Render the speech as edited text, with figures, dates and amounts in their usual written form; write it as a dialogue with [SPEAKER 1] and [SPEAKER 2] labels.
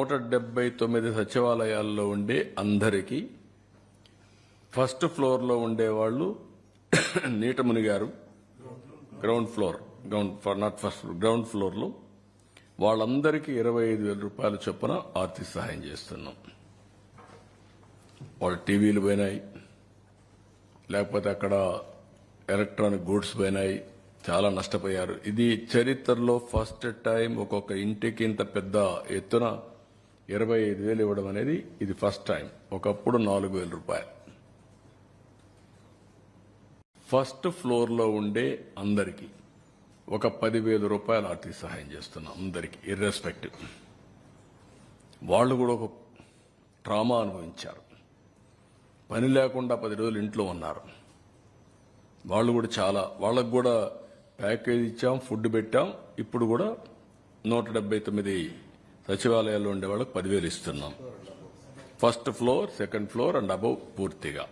[SPEAKER 1] 179 సచివాలయాల్లో ఉండే అందరికీ ఫస్ట్ ఫ్లోర్లో ఉండేవాళ్ళు నీట మునిగారు. గ్రౌండ్ ఫ్లోర్లో వాళ్ళందరికీ 25,000 రూపాయల చొప్పున ఆర్థిక సహాయం చేస్తున్నాం. వాళ్ళ టీవీలు పోయినాయి, లేకపోతే అక్కడ ఎలక్ట్రానిక్ గూడ్స్ పోయినాయి, చాలా నష్టపోయారు. ఇది చరిత్రలో ఫస్ట్ టైం ఒక్కొక్క ఇంటికి ఇంత పెద్ద ఎత్తున 25,000 ఇవ్వడం అనేది ఇది ఫస్ట్ టైం. ఒకప్పుడు 4,000 రూపాయలు. ఫస్ట్ ఫ్లోర్లో ఉండే అందరికీ ఒక 10,000 రూపాయలు ఆర్థిక సహాయం చేస్తున్నాం. అందరికీ ఇర్రెస్పెక్టివ్. వాళ్ళు కూడా ఒక ట్రామా అనుభవించారు. పని లేకుండా 10 రోజులు ఇంట్లో ఉన్నారు. వాళ్ళు కూడా వాళ్ళకు కూడా ప్యాకేజ్ ఇచ్చాం, ఫుడ్ పెట్టాం. ఇప్పుడు కూడా 179 సచివాలయాల్లో ఉండే వాళ్ళకి 10,000 ఇస్తున్నాం. First floor, second floor and above పూర్తిగా.